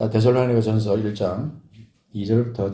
데살로니가전서 1장 2절부터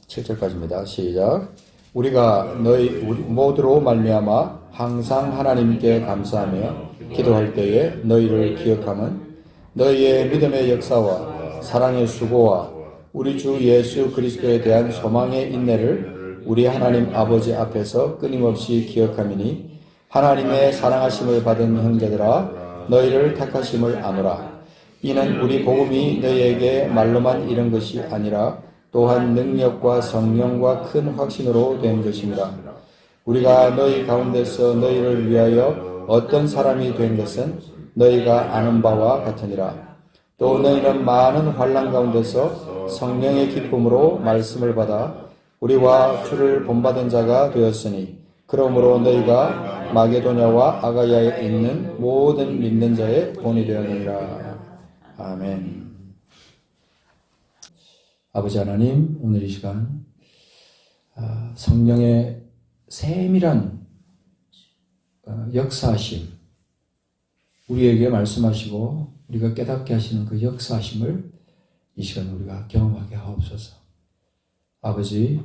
7절까지입니다. 시작. 우리가 너희 모두로 말미암아 항상 하나님께 감사하며 기도할 때에 너희를 기억함은 너희의 믿음의 역사와 사랑의 수고와 우리 주 예수 그리스도에 대한 소망의 인내를 우리 하나님 아버지 앞에서 끊임없이 기억함이니 하나님의 사랑하심을 받은 형제들아 너희를 택하심을 아노라. 이는 우리 복음이 너희에게 말로만 이른 것이 아니라 또한 능력과 성령과 큰 확신으로 된 것입니다. 우리가 너희 가운데서 너희를 위하여 어떤 사람이 된 것은 너희가 아는 바와 같으니라. 또 너희는 많은 환난 가운데서 성령의 기쁨으로 말씀을 받아 우리와 주를 본받은 자가 되었으니 그러므로 너희가 마게도냐와 아가야에 있는 모든 믿는 자의 본이 되었느니라. 아멘. 아버지 하나님, 오늘 이 시간 성령의 세밀한 역사하심, 우리에게 말씀하시고 우리가 깨닫게 하시는 그 역사하심을 이 시간 우리가 경험하게 하옵소서. 아버지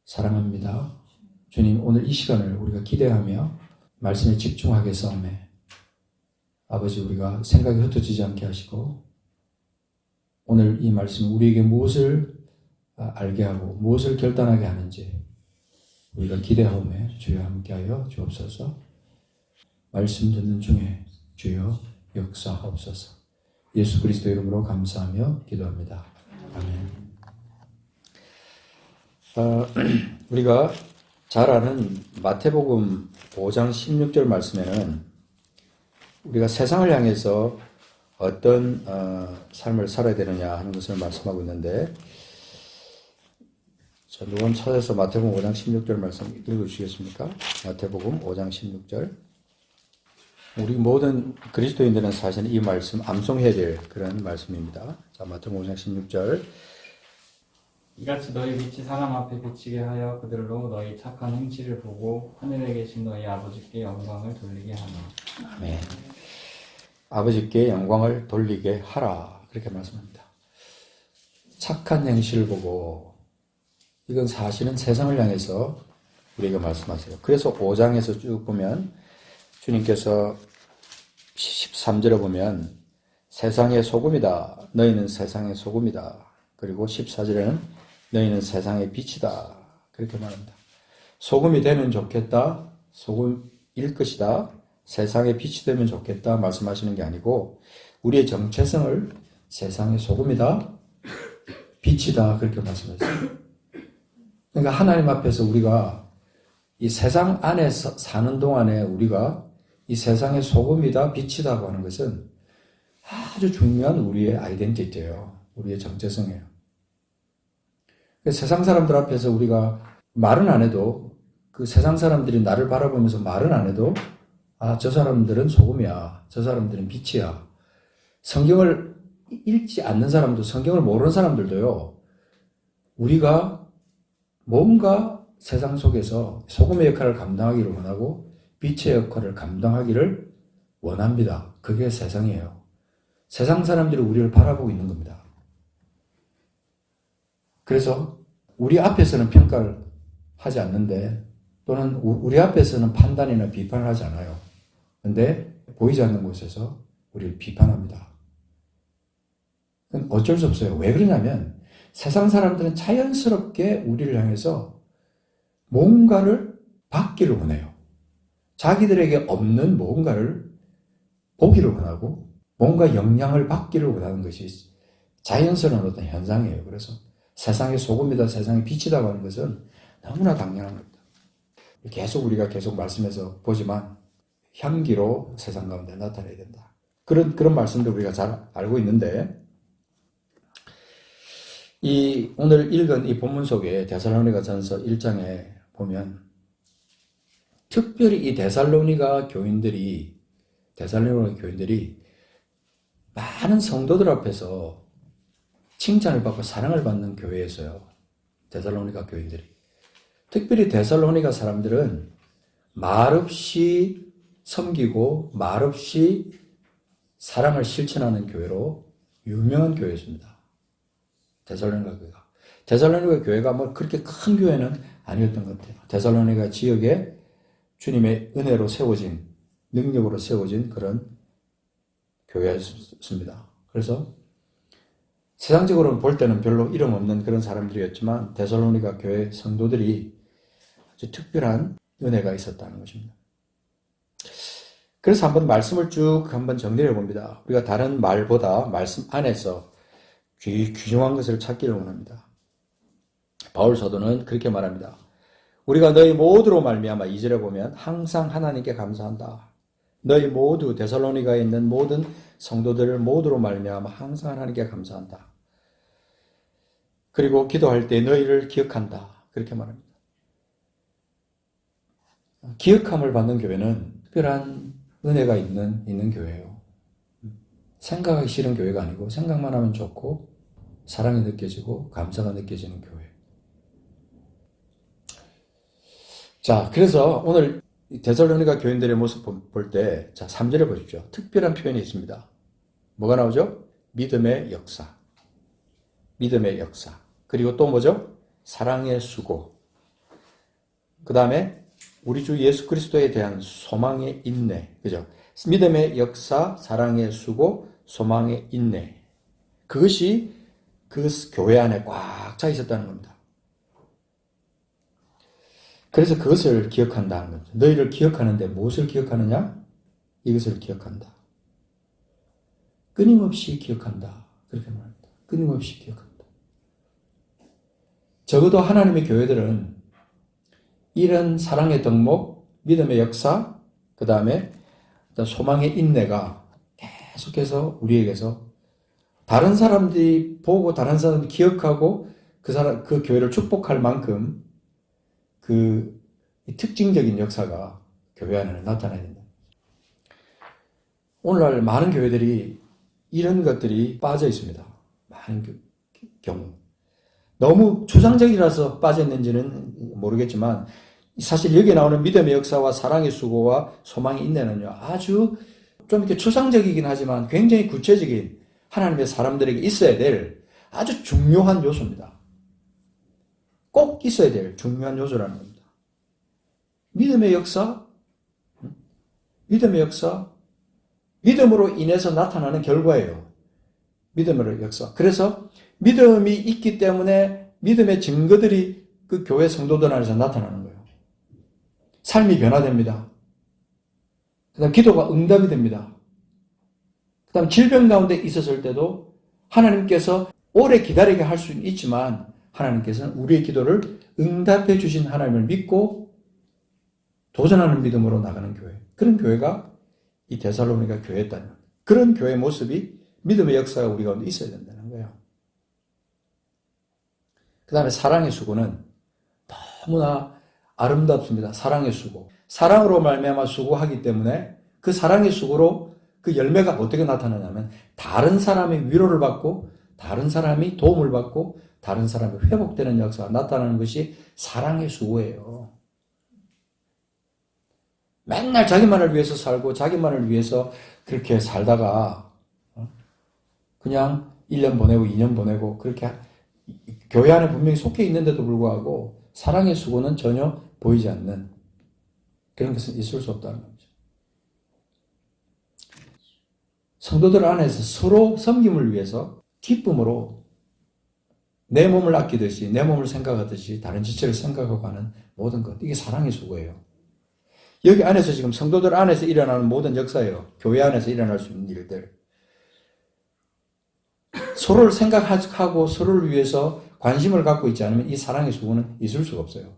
사랑합니다. 주님, 오늘 이 시간을 우리가 기대하며 말씀에 집중하게 싸움에 아버지 우리가 생각이 흩어지지 않게 하시고 오늘 이 말씀이 우리에게 무엇을 알게 하고 무엇을 결단하게 하는지 우리가 기대하오매 주여 함께하여 주옵소서. 말씀 듣는 중에 주여 역사하옵소서. 예수 그리스도 이름으로 감사하며 기도합니다. 아멘. 우리가 잘 아는 마태복음 5장 16절 말씀에는 우리가 세상을 향해서 어떤 삶을 살아야 되느냐 하는 것을 말씀하고 있는데, 자, 누가 한번 찾아서 마태복음 5장 16절 말씀 읽어주시겠습니까? 마태복음 5장 16절. 우리 모든 그리스도인들은 사실 이 말씀 암송해야 될 그런 말씀입니다. 자, 마태복음 5장 16절. 이같이 너희 빛이 사람 앞에 비치게 하여 그들로 너희 착한 행실을 보고 하늘에 계신 너희 아버지께 영광을 돌리게 하라. 아멘. 아버지께 영광을 돌리게 하라. 그렇게 말씀합니다. 착한 행실을 보고, 이건 사실은 세상을 향해서 우리가 말씀하세요. 그래서 5장에서 쭉 보면 주님께서 13절에 보면 세상의 소금이다. 너희는 세상의 소금이다. 그리고 14절에는 너희는 세상의 빛이다. 그렇게 말합니다. 소금이 되면 좋겠다. 소금일 것이다. 세상의 빛이 되면 좋겠다 말씀하시는 게 아니고 우리의 정체성을 세상의 소금이다. 빛이다. 그렇게 말씀하셨어요. 그러니까 하나님 앞에서 우리가 이 세상 안에서 사는 동안에 우리가 이 세상의 소금이다. 빛이다 하는 것은 아주 중요한 우리의 아이덴티티예요. 우리의 정체성이에요. 세상 사람들 앞에서 우리가 말은 안 해도 그 세상 사람들이 나를 바라보면서 말은 안 해도 저 사람들은 소금이야. 저 사람들은 빛이야. 성경을 읽지 않는 사람도 성경을 모르는 사람들도요. 우리가 뭔가 세상 속에서 소금의 역할을 감당하기를 원하고 빛의 역할을 감당하기를 원합니다. 그게 세상이에요. 세상 사람들이 우리를 바라보고 있는 겁니다. 그래서 우리 앞에서는 평가를 하지 않는데 또는 우리 앞에서는 판단이나 비판을 하지 않아요. 그런데 보이지 않는 곳에서 우리를 비판합니다. 그건 어쩔 수 없어요. 왜 그러냐면 세상 사람들은 자연스럽게 우리를 향해서 뭔가를 받기를 원해요. 자기들에게 없는 뭔가를 보기를 원하고 뭔가 영향을 받기를 원하는 것이 자연스러운 어떤 현상이에요. 그래서 세상의 소금이다, 세상의 빛이다 하는 것은 너무나 당연한 겁니다. 계속 우리가 계속 말씀에서 보지만 향기로 세상 가운데 나타나야 된다. 그런 말씀도 우리가 잘 알고 있는데 오늘 읽은 이 본문 속에 데살로니가전서 1장에 보면 특별히 이 데살로니가 교인들이 많은 성도들 앞에서 칭찬을 받고 사랑을 받는 교회에서요. 데살로니가 교인들이. 특별히 데살로니가 사람들은 말없이 섬기고 말없이 사랑을 실천하는 교회로 유명한 교회였습니다. 데살로니가 교회가. 데살로니가 교회가 뭐 그렇게 큰 교회는 아니었던 것 같아요. 데살로니가 지역에 주님의 은혜로 세워진, 능력으로 세워진 그런 교회였습니다. 그래서 세상적으로 볼 때는 별로 이름 없는 그런 사람들이었지만 데살로니가 교회 성도들이 아주 특별한 은혜가 있었다는 것입니다. 그래서 한번 말씀을 쭉 한번 정리해 봅니다. 우리가 다른 말보다 말씀 안에서 귀중한 것을 찾기를 원합니다. 바울 사도는 그렇게 말합니다. 우리가 너희 모두로 말미암아 2절에 보면 항상 하나님께 감사한다. 너희 모두 데살로니가에 있는 모든 성도들 모두로 말미암아 항상 하나님께 감사한다. 그리고 기도할 때 너희를 기억한다. 그렇게 말합니다. 기억함을 받는 교회는 특별한 은혜가 있는 교회예요. 생각하기 싫은 교회가 아니고 생각만 하면 좋고 사랑이 느껴지고 감사가 느껴지는 교회. 자, 그래서 오늘 데살로니가 교인들의 모습 볼 때, 자, 3절에 보십시오. 특별한 표현이 있습니다. 뭐가 나오죠? 믿음의 역사. 믿음의 역사. 그리고 또 뭐죠? 사랑의 수고. 그 다음에 우리 주 예수 그리스도에 대한 소망의 인내. 그죠? 믿음의 역사, 사랑의 수고, 소망의 인내. 그것이 그 교회 안에 꽉 차 있었다는 겁니다. 그래서 그것을 기억한다는 겁니다. 너희를 기억하는데 무엇을 기억하느냐? 이것을 기억한다. 끊임없이 기억한다. 그렇게 말합니다. 끊임없이 기억한다. 적어도 하나님의 교회들은 이런 사랑의 덕목, 믿음의 역사, 그 다음에 소망의 인내가 계속해서 우리에게서 다른 사람들이 보고 다른 사람들이 기억하고 그 교회를 축복할 만큼 그 특징적인 역사가 교회 안에 나타나야 된다. 오늘날 많은 교회들이 이런 것들이 빠져 있습니다. 많은 경우. 너무 추상적이라서 빠졌는지는 모르겠지만 사실 여기에 나오는 믿음의 역사와 사랑의 수고와 소망의 인내는요, 아주 좀 이렇게 추상적이긴 하지만 굉장히 구체적인 하나님의 사람들에게 있어야 될 아주 중요한 요소입니다. 꼭 있어야 될 중요한 요소라는 겁니다. 믿음의 역사, 믿음의 역사, 믿음으로 인해서 나타나는 결과예요. 믿음의 역사. 그래서 믿음이 있기 때문에 믿음의 증거들이 그 교회 성도들 안에서 나타나는 거예요. 삶이 변화됩니다. 그 다음 기도가 응답이 됩니다. 그 다음 질병 가운데 있었을 때도 하나님께서 오래 기다리게 할 수는 있지만 하나님께서는 우리의 기도를 응답해 주신 하나님을 믿고 도전하는 믿음으로 나가는 교회. 그런 교회가 이 데살로니가 교회였다는 겁니다. 그런 교회 모습이 믿음의 역사가 우리 가운데 있어야 된다는 거예요. 그 다음에 사랑의 수고는 너무나 아름답습니다. 사랑의 수고. 사랑으로 말미암아 수고하기 때문에 그 사랑의 수고로 그 열매가 어떻게 나타나냐면 다른 사람의 위로를 받고 다른 사람이 도움을 받고 다른 사람이 회복되는 역사가 나타나는 것이 사랑의 수고예요. 맨날 자기만을 위해서 살고 자기만을 위해서 그렇게 살다가 그냥 1년 보내고 2년 보내고 그렇게 교회 안에 분명히 속해 있는데도 불구하고 사랑의 수고는 전혀 보이지 않는 그런 것은 있을 수 없다는 거죠. 성도들 안에서 서로 섬김을 위해서 기쁨으로 내 몸을 아끼듯이 내 몸을 생각하듯이 다른 지체를 생각하고 하는 모든 것, 이게 사랑의 수고예요. 여기 안에서 지금 성도들 안에서 일어나는 모든 역사예요. 교회 안에서 일어날 수 있는 일들. 서로를 생각하고 서로를 위해서 관심을 갖고 있지 않으면 이 사랑의 수고는 있을 수가 없어요.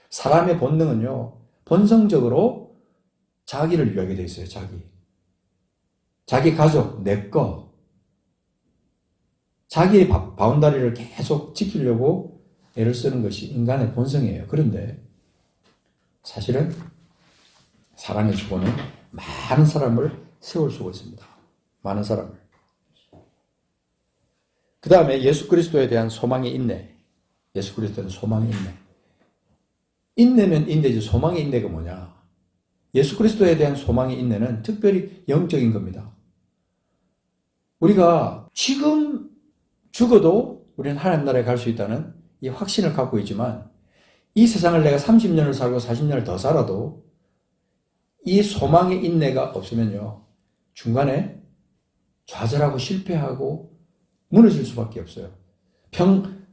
사람의 본능은요, 본성적으로 자기를 위하게 돼 있어요. 자기 가족, 내 거. 자기의 바운다리를 계속 지키려고 애를 쓰는 것이 인간의 본성이에요. 그런데 사실은 사랑의 수고는 많은 사람을 세울 수가 있습니다. 많은 사람을. 그 다음에 예수 그리스도에 대한 소망의 인내. 예수 그리스도에 대한 소망의 인내. 인내면 인내지 소망의 인내가 뭐냐? 예수 그리스도에 대한 소망의 인내는 특별히 영적인 겁니다. 우리가 지금 죽어도 우리는 하나님 나라에 갈 수 있다는 이 확신을 갖고 있지만 이 세상을 내가 30년을 살고 40년을 더 살아도 이 소망의 인내가 없으면요. 중간에 좌절하고 실패하고 무너질 수밖에 없어요.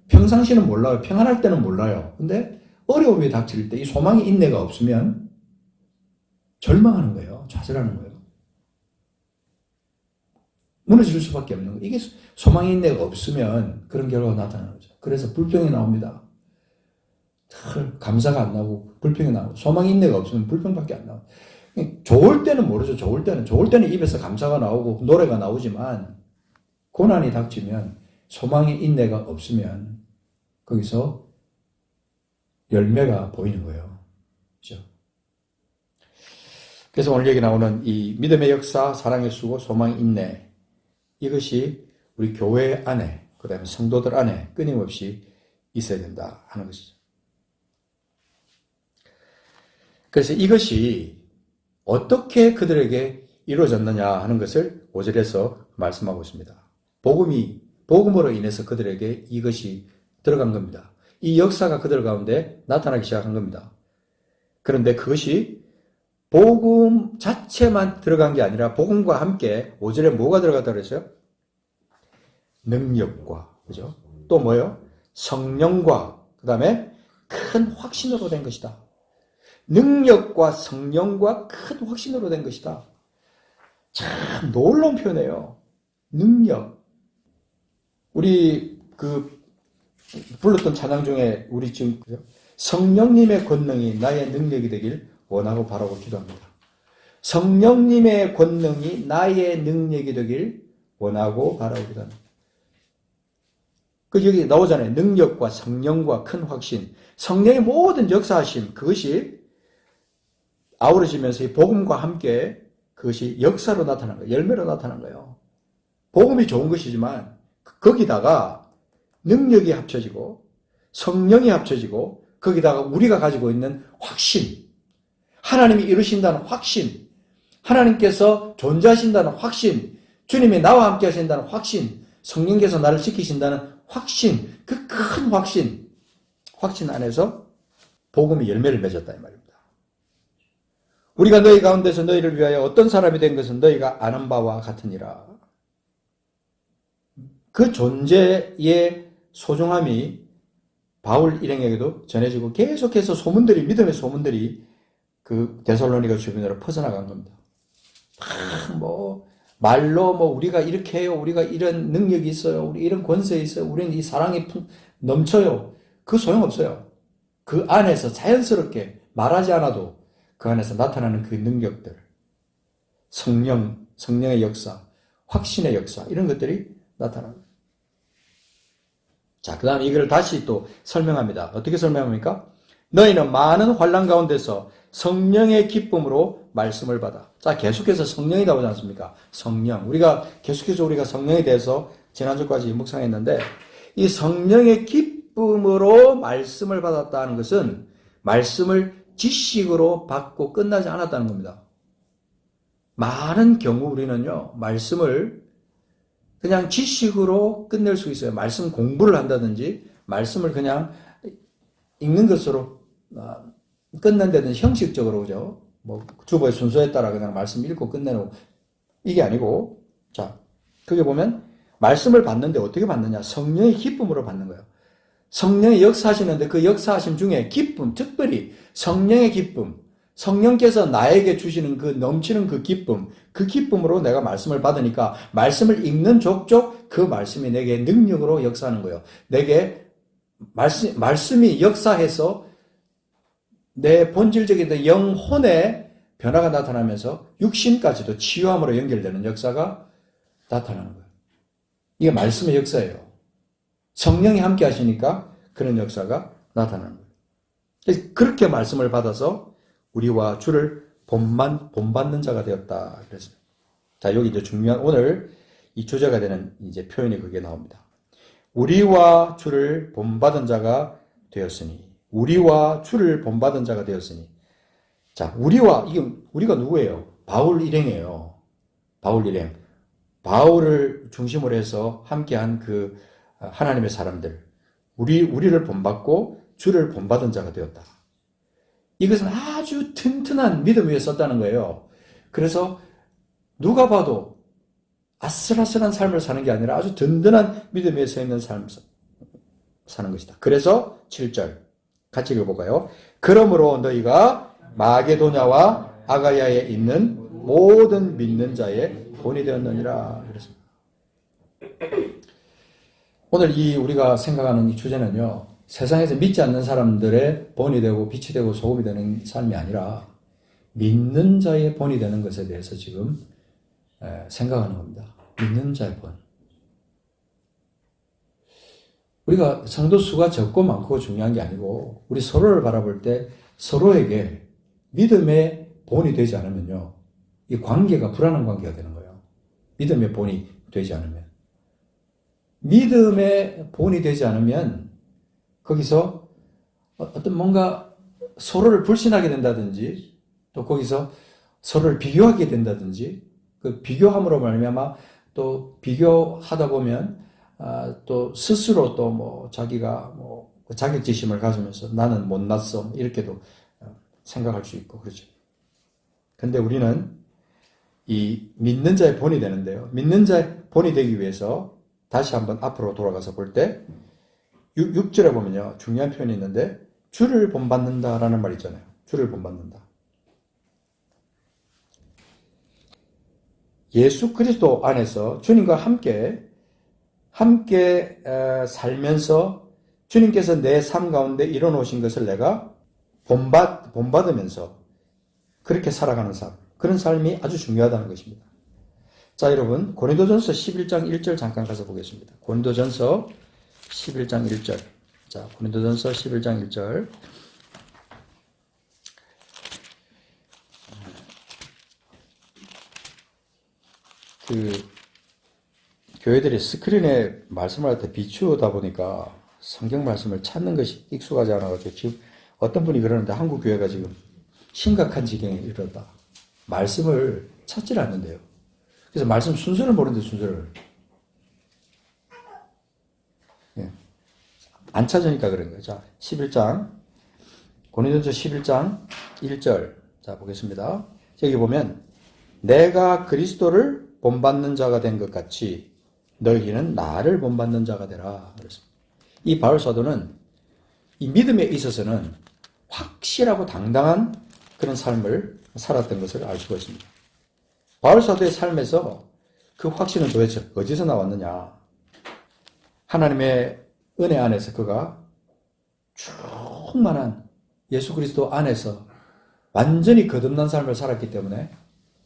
평상시는 몰라요. 평안할 때는 몰라요. 근데 어려움이 닥칠 때 이 소망의 인내가 없으면 절망하는 거예요. 좌절하는 거예요. 무너질 수밖에 없는 거예요. 이게 소망의 인내가 없으면 그런 결과가 나타나는 거죠. 그래서 불평이 나옵니다. 감사가 안 나오고 불평이 나오고 소망의 인내가 없으면 불평밖에 안 나와요. 좋을 때는 모르죠. 좋을 때는 입에서 감사가 나오고 노래가 나오지만 고난이 닥치면 소망의 인내가 없으면 거기서 열매가 보이는 거예요. 그렇죠? 그래서 오늘 여기 나오는 이 믿음의 역사, 사랑의 수고, 소망의 인내 이것이 우리 교회 안에 그 다음에 성도들 안에 끊임없이 있어야 된다 하는 것이죠. 그래서 이것이 어떻게 그들에게 이루어졌느냐 하는 것을 5절에서 말씀하고 있습니다. 복음으로 인해서 그들에게 이것이 들어간 겁니다. 이 역사가 그들 가운데 나타나기 시작한 겁니다. 그런데 그것이 복음 자체만 들어간 게 아니라 복음과 함께 5절에 뭐가 들어갔다고 그랬어요? 능력과, 그죠? 또 뭐요? 성령과, 그 다음에 큰 확신으로 된 것이다. 능력과 성령과 큰 확신으로 된 것이다. 참 놀라운 표현이에요. 능력. 우리 불렀던 찬양 중에 우리 지금 성령님의 권능이 나의 능력이 되길 원하고 바라고 기도합니다. 성령님의 권능이 나의 능력이 되길 원하고 바라고 기도합니다. 여기 나오잖아요. 능력과 성령과 큰 확신. 성령의 모든 역사하심, 그것이 아우러지면서 이 복음과 함께 그것이 역사로 나타난 거예요. 열매로 나타난 거예요. 복음이 좋은 것이지만 거기다가 능력이 합쳐지고 성령이 합쳐지고 거기다가 우리가 가지고 있는 확신, 하나님이 이루신다는 확신, 하나님께서 존재하신다는 확신, 주님이 나와 함께 하신다는 확신, 성령께서 나를 지키신다는 확신, 그 큰 확신 안에서 복음이 열매를 맺었다 이 말입니다. 우리가 너희 가운데서 너희를 위하여 어떤 사람이 된 것은 너희가 아는 바와 같으니라. 그 존재의 소중함이 바울 일행에게도 전해지고 계속해서 믿음의 소문들이 그 데살로니가 주변으로 퍼져나간 겁니다. 말로 우리가 이렇게 해요. 우리가 이런 능력이 있어요. 우리 이런 권세 있어요. 우리는 이 사랑이 넘쳐요. 그 소용없어요. 그 안에서 자연스럽게 말하지 않아도 그 안에서 나타나는 그 능력들, 성령의 역사, 확신의 역사, 이런 것들이 나타납니다. 자, 그 다음에 이걸 다시 또 설명합니다. 어떻게 설명합니까? 너희는 많은 환난 가운데서 성령의 기쁨으로 말씀을 받아. 자, 계속해서 성령이 나오지 않습니까? 성령. 계속해서 우리가 성령에 대해서 지난주까지 묵상했는데, 이 성령의 기쁨으로 말씀을 받았다는 것은 말씀을 지식으로 받고 끝나지 않았다는 겁니다. 많은 경우 우리는요, 말씀을 그냥 지식으로 끝낼 수 있어요. 말씀 공부를 한다든지, 말씀을 그냥 읽는 것으로 끝낸다든지 형식적으로, 그죠? 주보의 순서에 따라 그냥 말씀 읽고 끝내는, 이게 아니고, 자, 거기 보면, 말씀을 받는데 어떻게 받느냐? 성령의 기쁨으로 받는 거예요. 성령이 역사하시는데 그 역사하심 중에 기쁨, 특별히 성령의 기쁨, 성령께서 나에게 주시는 그 넘치는 그 기쁨으로 내가 말씀을 받으니까 말씀을 읽는 족족 그 말씀이 내게 능력으로 역사하는 거예요. 내게 말씀이 역사해서 내 본질적인 영혼의 변화가 나타나면서 육신까지도 치유함으로 연결되는 역사가 나타나는 거예요. 이게 말씀의 역사예요. 성령이 함께 하시니까 그런 역사가 나타나는 거예요. 그래서 그렇게 말씀을 받아서 우리와 주를 본받는 자가 되었다. 그랬어요. 자, 여기 이제 중요한, 오늘 이 주제가 되는 이제 표현이 그게 나옵니다. 우리와 주를 본받은 자가 되었으니. 우리와 주를 본받은 자가 되었으니. 자, 우리가 누구예요? 바울 일행이에요. 바울 일행. 바울을 중심으로 해서 함께한 그 하나님의 사람들, 우리를 본받고 주를 본받은 자가 되었다. 이것은 아주 튼튼한 믿음 위에 썼다는 거예요. 그래서 누가 봐도 아슬아슬한 삶을 사는 게 아니라 아주 든든한 믿음 위에 서 있는 삶을 사는 것이다. 그래서 7절 같이 읽어볼까요? 그러므로 너희가 마게도냐와 아가야에 있는 모든 믿는 자의 본이 되었느니라 그랬습니다. 오늘 우리가 생각하는 이 주제는요, 세상에서 믿지 않는 사람들의 본이 되고 빛이 되고 소금이 되는 삶이 아니라 믿는 자의 본이 되는 것에 대해서 지금 생각하는 겁니다. 믿는 자의 본. 우리가 성도 수가 적고 많고 중요한 게 아니고 우리 서로를 바라볼 때 서로에게 믿음의 본이 되지 않으면요, 이 관계가 불안한 관계가 되는 거예요. 믿음의 본이 되지 않으면. 믿음의 본이 되지 않으면 거기서 어떤 뭔가 서로를 불신하게 된다든지 또 거기서 서로를 비교하게 된다든지 그 비교함으로 말미암아 또 비교하다 보면 또 스스로 또 뭐 자기가 뭐 자격지심을 가지면서 나는 못났어 이렇게도 생각할 수 있고 그렇죠. 근데 우리는 이 믿는 자의 본이 되는데요. 믿는 자의 본이 되기 위해서 다시 한번 앞으로 돌아가서 볼 때 6절에 보면요. 중요한 표현이 있는데 주를 본받는다라는 말이 있잖아요. 주를 본받는다. 예수 그리스도 안에서 주님과 함께 살면서 주님께서 내 삶 가운데 이뤄놓으신 것을 내가 본받으면서 그렇게 살아가는 삶. 그런 삶이 아주 중요하다는 것입니다. 자, 여러분, 고린도전서 11장 1절 잠깐 가서 보겠습니다. 고린도전서 11장 1절. 자, 고린도전서 11장 1절. 교회들이 스크린에 말씀을 할 때 비추다 보니까 성경 말씀을 찾는 것이 익숙하지 않아가지고 지금 어떤 분이 그러는데 한국 교회가 지금 심각한 지경에 이르렀다. 말씀을 찾질 않는데요. 그래서 말씀 순서를 모르는데 순서를. 예. 안 찾으니까 그런 거예요. 자, 11장. 고린도전서 11장 1절. 자, 보겠습니다. 여기 보면 내가 그리스도를 본받는 자가 된 것 같이 너희는 나를 본받는 자가 되라. 그랬습니다. 이 바울 사도는 이 믿음에 있어서는 확실하고 당당한 그런 삶을 살았던 것을 알 수가 있습니다. 바울 사도의 삶에서 그 확신은 도대체 어디서 나왔느냐? 하나님의 은혜 안에서 그가 충만한 예수 그리스도 안에서 완전히 거듭난 삶을 살았기 때문에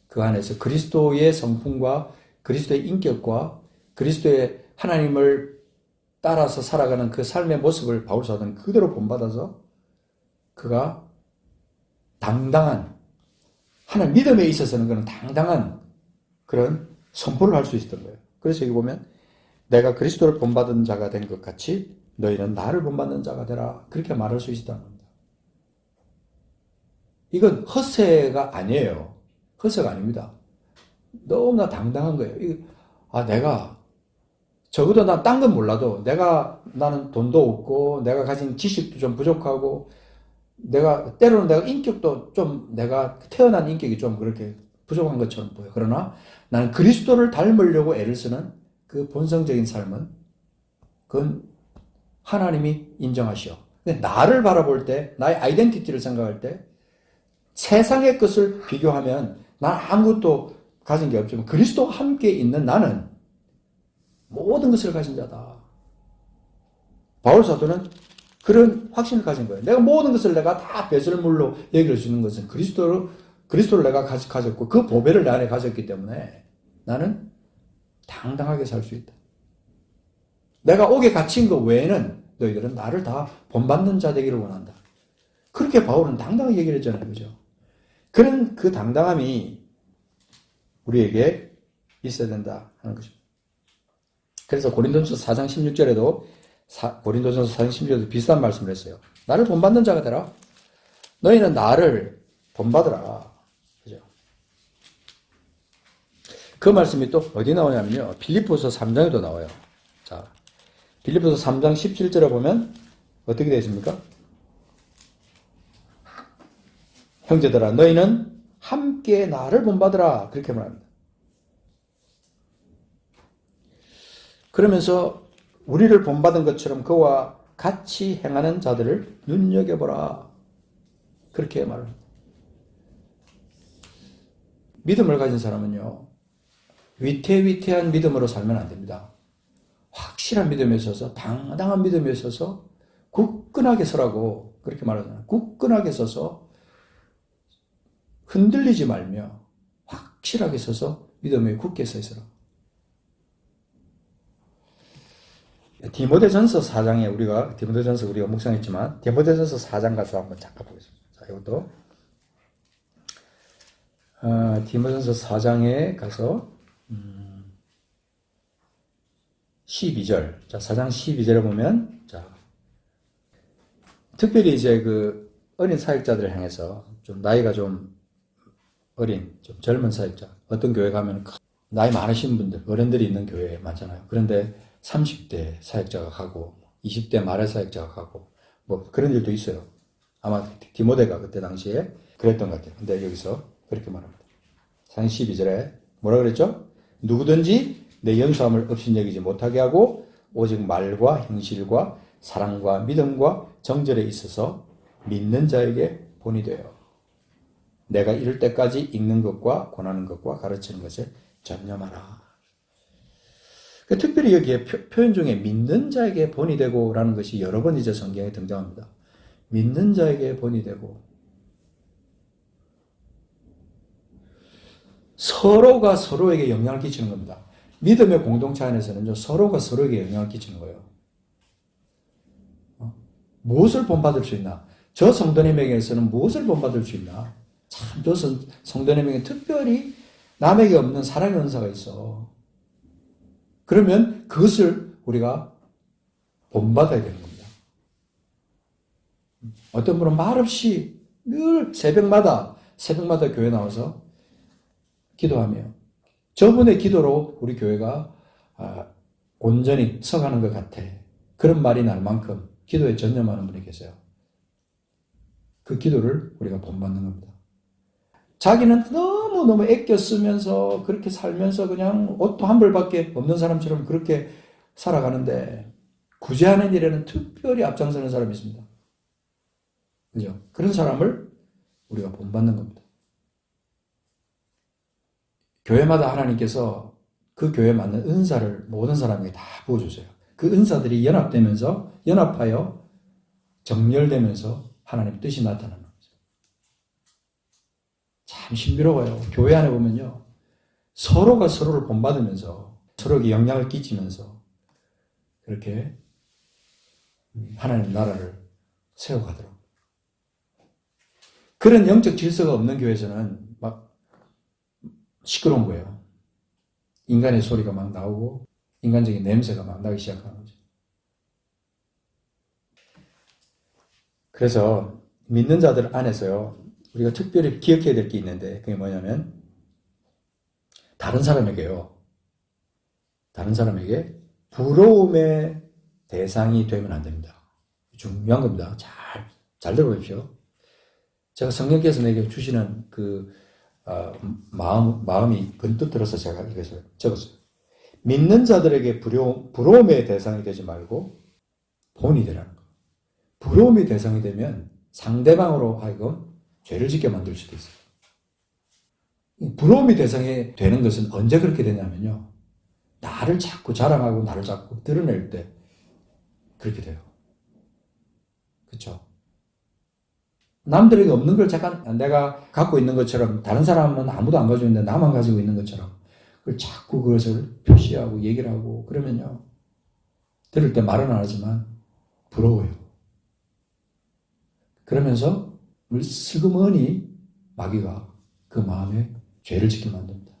그 안에서 그리스도의 성품과 그리스도의 인격과 그리스도의 하나님을 따라서 살아가는 그 삶의 모습을 바울 사도는 그대로 본받아서 그가 당당한 하나님 믿음에 있어서는 그런 당당한 그런 선포를 할 수 있었던 거예요. 그래서 여기 보면 내가 그리스도를 본받은 자가 된 것 같이 너희는 나를 본받는 자가 되라. 그렇게 말할 수 있었다는 겁니다. 이건 허세가 아니에요. 허세가 아닙니다. 너무나 당당한 거예요. 내가 적어도 난 딴 건 몰라도 나는 돈도 없고 내가 가진 지식도 좀 부족하고 때로는 내가 인격도 좀 내가 태어난 인격이 좀 그렇게 부족한 것처럼 보여. 그러나 나는 그리스도를 닮으려고 애를 쓰는 그 본성적인 삶은 그건 하나님이 인정하시오. 근데 나를 바라볼 때 나의 아이덴티티를 생각할 때 세상의 것을 비교하면 난 아무것도 가진 게 없지만 그리스도와 함께 있는 나는 모든 것을 가진 자다. 바울 사도는 그런 확신을 가진 거예요. 내가 모든 것을 내가 다 배설물로 여길 수 있는 것은 그리스도를 내가 가졌고 그 보배를 내 안에 가졌기 때문에 나는 당당하게 살 수 있다. 내가 옥에 갇힌 것 외에는 너희들은 나를 다 본받는 자 되기를 원한다. 그렇게 바울은 당당하게 얘기를 했잖아요. 그죠? 그런 그 당당함이 우리에게 있어야 된다 하는 것입니다. 그래서 고린도전서 4장 16절에도 고린도전서 4장 16절에도 비슷한 말씀을 했어요. 나를 본받는 자가 되라. 너희는 나를 본받으라. 그죠? 그 말씀이 또 어디 나오냐면요. 빌립보서 3장에도 나와요. 자, 빌립보서 3장 17절에 보면 어떻게 되어 있습니까? 형제들아 너희는 함께 나를 본받으라 그렇게 말합니다. 그러면서 우리를 본받은 것처럼 그와 같이 행하는 자들을 눈여겨보라 그렇게 말합니다. 믿음을 가진 사람은요 위태위태한 믿음으로 살면 안 됩니다. 확실한 믿음에 있어서 당당한 믿음에 있어서 굳건하게 서라고 그렇게 말하잖아요. 굳건하게 서서 흔들리지 말며 확실하게 서서 믿음에 굳게 서 있으라. 디모데전서 4장에 우리가 묵상했지만 디모데전서 4장 가서 한번 잠깐 보겠습니다. 자, 이것도 디모데전서 4장에 가서 12절. 자, 4장 12절에 보면 자, 특별히 이제 그 어린 사역자들을 향해서 좀 나이가 좀 어린, 좀 젊은 사역자. 어떤 교회 가면 나이 많으신 분들, 어른들이 있는 교회 많잖아요. 그런데 30대 사역자가 가고 20대 말의 사역자가 가고 뭐 그런 일도 있어요. 아마 디모데가 그때 당시에 그랬던 것 같아요. 근데 여기서 그렇게 말합니다. 12절에 뭐라 그랬죠? 누구든지 내 연수함을 업신여기지 못하게 하고 오직 말과 행실과 사랑과 믿음과 정절에 있어서 믿는 자에게 본이 되어 내가 이를 때까지 읽는 것과 권하는 것과 가르치는 것에 전념하라. 특별히 여기에 표현 중에 믿는 자에게 본이 되고 라는 것이 여러 번 이제 성경에 등장합니다. 믿는 자에게 본이 되고 서로가 서로에게 영향을 끼치는 겁니다. 믿음의 공동체 안에서는 서로가 서로에게 영향을 끼치는 거예요. 무엇을 본받을 수 있나? 저 성도님에게서는 무엇을 본받을 수 있나? 참, 저 성도님에게 특별히 남에게 없는 사랑의 은사가 있어. 그러면 그것을 우리가 본받아야 되는 겁니다. 어떤 분은 말없이 늘 새벽마다 교회 나와서 기도하며 저분의 기도로 우리 교회가 온전히 서가는 것 같아. 그런 말이 날 만큼 기도에 전념하는 분이 계세요. 그 기도를 우리가 본받는 겁니다. 자기는 너무너무 애껴 쓰면서 그렇게 살면서 그냥 옷도 한 벌밖에 없는 사람처럼 그렇게 살아가는데 구제하는 일에는 특별히 앞장서는 사람이 있습니다. 그죠? 그런 사람을 우리가 본받는 겁니다. 교회마다 하나님께서 그 교회에 맞는 은사를 모든 사람에게 다 부어주세요. 그 은사들이 연합하여 정렬되면서 하나님의 뜻이 나타나는 거죠. 참 신비로워요. 교회 안에 보면요. 서로가 서로를 본받으면서 서로에게 영향을 끼치면서 그렇게 하나님의 나라를 세워가더라고요. 그런 영적 질서가 없는 교회에서는 막 시끄러운 거예요. 인간의 소리가 막 나오고 인간적인 냄새가 막 나기 시작하는 거죠. 그래서 믿는 자들 안에서요. 우리가 특별히 기억해야 될 게 있는데 그게 뭐냐면 다른 사람에게 부러움의 대상이 되면 안 됩니다. 중요한 겁니다. 잘 들어보십시오. 제가 성령께서 내게 주시는 마음이 건뜻 들어서 제가 이것을 적었어요. 믿는 자들에게 부러움의 대상이 되지 말고 본이 되라는 거. 부러움의 대상이 되면 상대방으로 하여금 죄를 짓게 만들 수도 있어요. 부러움의 대상이 되는 것은 언제 그렇게 되냐면요. 나를 자꾸 자랑하고 나를 자꾸 드러낼 때 그렇게 돼요. 그렇죠? 남들에게 없는 걸 잠깐 내가 갖고 있는 것처럼 다른 사람은 아무도 안 가지고 있는데 나만 가지고 있는 것처럼 그걸 자꾸 그것을 표시하고 얘기를 하고 그러면요. 들을 때 말은 안 하지만 부러워요. 그러면서 슬그머니 마귀가 그 마음에 죄를 짓게 만듭니다.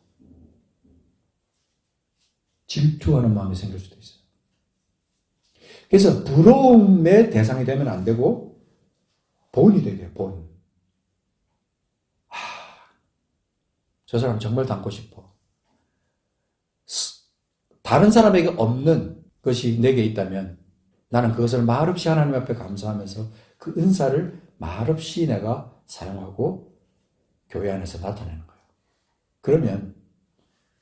질투하는 마음이 생길 수도 있어요. 그래서 부러움의 대상이 되면 안 되고 본이 돼야 돼요. 본. 저 사람 정말 닮고 싶어. 다른 사람에게 없는 것이 내게 있다면 나는 그것을 말없이 하나님 앞에 감사하면서 그 은사를 말없이 내가 사용하고 교회 안에서 나타내는 거예요. 그러면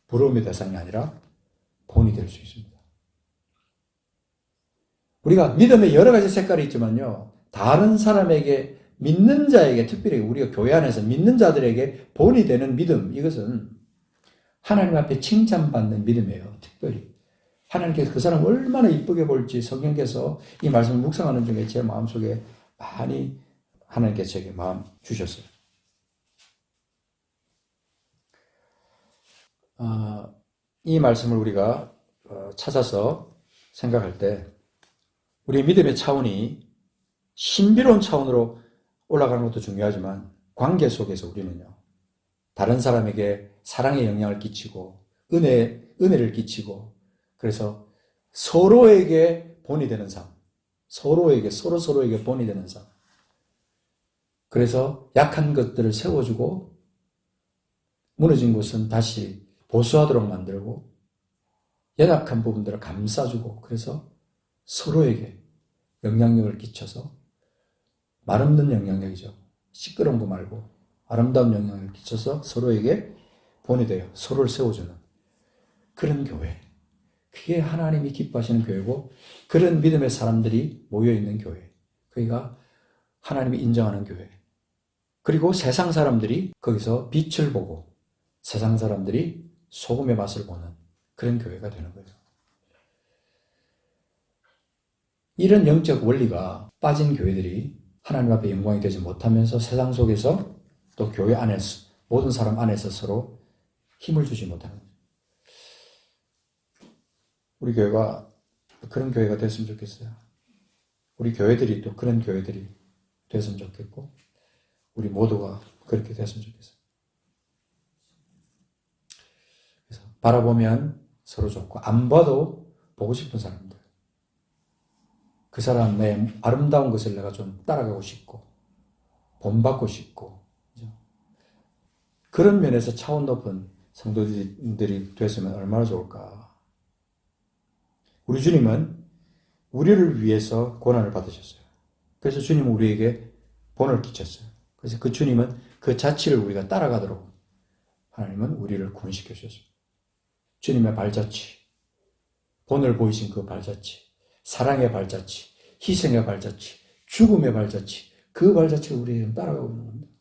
부러움의 대상이 아니라 본이 될 수 있습니다. 우리가 믿음의 여러 가지 색깔이 있지만요, 다른 사람에게, 믿는 자에게, 특별히 우리가 교회 안에서 믿는 자들에게 본이 되는 믿음, 이것은 하나님 앞에 칭찬받는 믿음이에요. 특별히 하나님께서 그 사람을 얼마나 이쁘게 볼지 성경께서 이 말씀을 묵상하는 중에 제 마음속에 많이 하나님께서 제게 마음 주셨어요. 이 말씀을 우리가 찾아서 생각할 때 우리의 믿음의 차원이 신비로운 차원으로 올라가는 것도 중요하지만 관계 속에서 우리는요, 다른 사람에게 사랑의 영향을 끼치고 은혜를 끼치고, 그래서 서로에게 본이 되는 삶, 서로에게 본이 되는 삶, 그래서 약한 것들을 세워주고 무너진 곳은 다시 보수하도록 만들고 연약한 부분들을 감싸주고, 그래서 서로에게 영향력을 끼쳐서, 말없는 영향력이죠. 시끄러운 거 말고 아름다운 영향을 끼쳐서 서로에게 본이 되어 서로를 세워주는 그런 교회, 그게 하나님이 기뻐하시는 교회고, 그런 믿음의 사람들이 모여있는 교회, 그게 하나님이 인정하는 교회, 그리고 세상 사람들이 거기서 빛을 보고 세상 사람들이 소금의 맛을 보는 그런 교회가 되는 거예요. 이런 영적 원리가 빠진 교회들이 하나님 앞에 영광이 되지 못하면서 세상 속에서 또 교회 안에서 모든 사람 안에서 서로 힘을 주지 못하는 거예요. 우리 교회가 그런 교회가 됐으면 좋겠어요. 우리 교회들이 또 그런 교회들이 됐으면 좋겠고, 우리 모두가 그렇게 됐으면 좋겠어요. 그래서 바라보면 서로 좋고, 안 봐도 보고 싶은 사람들, 그 사람의 아름다운 것을 내가 좀 따라가고 싶고 본받고 싶고, 그런 면에서 차원 높은 성도들이 됐으면 얼마나 좋을까. 우리 주님은 우리를 위해서 고난을 받으셨어요. 그래서 주님은 우리에게 본을 끼쳤어요. 그래서 그 주님은 그 자취를 우리가 따라가도록 하나님은 우리를 구원시켜 주셨습니다. 주님의 발자취, 본을 보이신 그 발자취, 사랑의 발자취, 희생의 발자취, 죽음의 발자취, 그 발자취를 우리는 따라가고 있는 겁니다.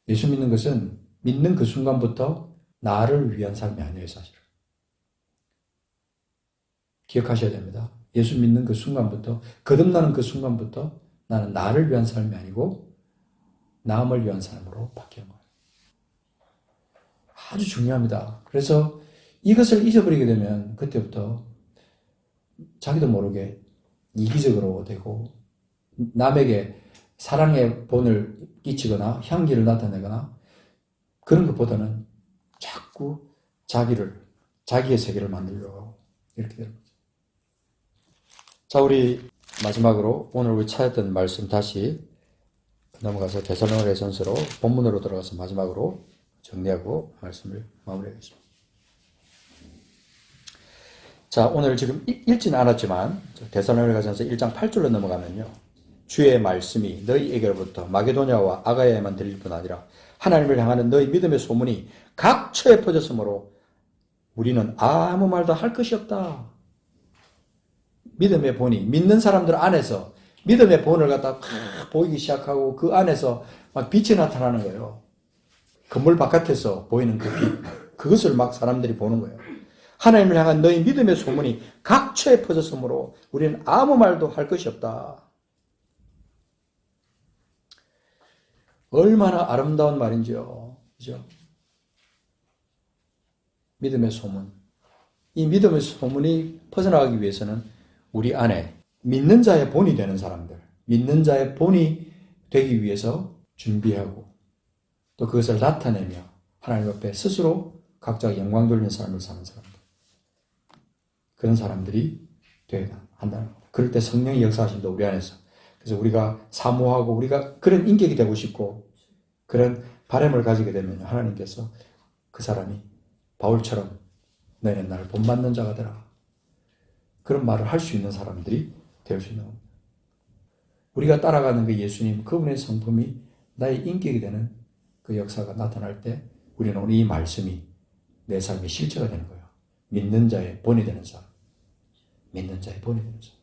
예수 믿는 것은 믿는 그 순간부터 나를 위한 삶이 아니에요, 사실은. 기억하셔야 됩니다. 예수 믿는 그 순간부터, 거듭나는 그 순간부터 나는 나를 위한 삶이 아니고 남을 위한 삶으로 바뀌는 거예요. 아주 중요합니다. 그래서 이것을 잊어버리게 되면 그때부터 자기도 모르게 이기적으로 되고, 남에게 사랑의 본을 끼치거나 향기를 나타내거나 그런 것보다는 자꾸 자기의 세계를 만들려고 이렇게 되는 거죠. 자, 우리 마지막으로 오늘 우리 찾았던 말씀 다시 넘어가서 데살로니가전서로 본문으로 들어가서 마지막으로 정리하고 말씀을 마무리하겠습니다. 자, 오늘 지금 읽지는 않았지만 데살로니가전서 1장 8절로 넘어가면요, 주의 말씀이 너희에게로부터 마게도냐와 아가야에만 들릴 뿐 아니라 하나님을 향하는 너희 믿음의 소문이 각처에 퍼졌으므로 우리는 아무 말도 할 것이 없다. 믿음의 본이 믿는 사람들 안에서 믿음의 본을 갖다 보이기 시작하고 그 안에서 막 빛이 나타나는 거예요. 건물 바깥에서 보이는 그 빛, 그것을 막 사람들이 보는 거예요. 하나님을 향한 너희 믿음의 소문이 각처에 퍼졌으므로 우리는 아무 말도 할 것이 없다. 얼마나 아름다운 말인지요. 그죠? 믿음의 소문. 이 믿음의 소문이 퍼져나가기 위해서는 우리 안에 믿는 자의 본이 되는 사람들, 믿는 자의 본이 되기 위해서 준비하고 또 그것을 나타내며 하나님 앞에 스스로 각자 영광 돌리는 삶을 사는 사람들, 그런 사람들이 되어야 한다는 겁니다. 그럴 때 성령이 역사하신다, 우리 안에서. 그래서 우리가 사모하고 우리가 그런 인격이 되고 싶고 그런 바람을 가지게 되면 하나님께서 그 사람이 바울처럼 너희는 나를 본받는 자가 되라. 그런 말을 할 수 있는 사람들이 될 수 있는 겁니다. 우리가 따라가는 그 예수님, 그분의 성품이 나의 인격이 되는 그 역사가 나타날 때 우리는 오늘 이 말씀이 내 삶의 실체가 되는 거예요. 믿는 자의 본이 되는 사람. 믿는 자의 본이 되는 사람.